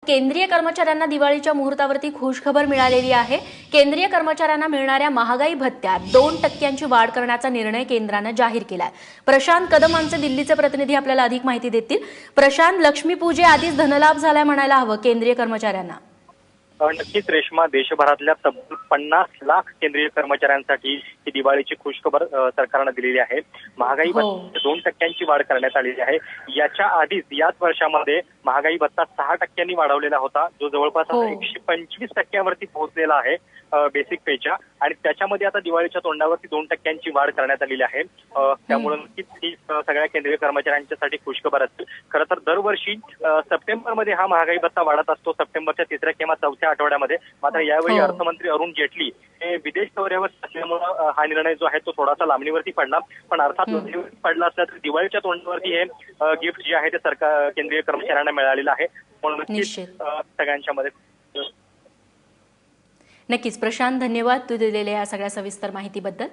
केंद्रीय कर्मचाऱ्यांना दिवाळीच्या मुहूर्तावरती खुशखबर मिळालेली आहे। केंद्रीय कर्मचाऱ्यांना मिळणाऱ्या महागाई भत्त्यात 2% वाढ करण्याचा निर्णय केंद्राने जाहीर केलाय। प्रशांत कदम आमचे दिल्लीचे प्रतिनिधी आपल्याला अधिक माहिती देतील। प्रशांत, लक्ष्मीपूजे आधीच धनलाभ झालाय म्हणायला हवं केंद्रीय कर्मचाऱ्यांना। नक्कीच रेश्मा, देशभरातल्या तब्बल 50 लाख केंद्रीय कर्मचाऱ्यांसाठी ही दिवाळीची खुशखबर सरकारने दिलेली आहे। महागाई भत्त्यात 2% वाढ करण्यात आलेली आहे। याच्या आधीच याच वर्षामध्ये महागाई भत्ता 6% वाढवलेला होता, जो जवळपास 125% पोहोचलेला आहे बेसिक पेच्या, आणि त्याच्यामध्ये आता दिवाळीच्या तोंडावरती 2% वाढ करण्यात आलेली आहे। त्यामुळे नक्कीच ही सगळ्या केंद्रीय कर्मचाऱ्यांच्यासाठी खुशखबर असते। खरं तर दरवर्षी सप्टेंबरमध्ये हा महागाई भत्ता वाढत असतो, सप्टेंबरच्या 3ऱ्या किंवा 4थ्या आठवड्यामध्ये। मात्र यावेळी अर्थमंत्री अरुण जेटली हे विदेश दौऱ्यावर असल्यामुळे हा निर्णय जो आहे तो थोडासा लांबणीवरती पडला। पण अर्थात पडला असला तर दिवाळीच्या तोंडावरती हे गिफ्ट जे आहे ते सरकार केंद्रीय कर्मचाऱ्यांना मिळालेलं आहे। म्हणून नक्कीच सगळ्यांच्या मध्ये नक्कीच प्रशांत, धन्यवाद तू दिलेल्या या सगळ्या सविस्तर माहितीबद्दल।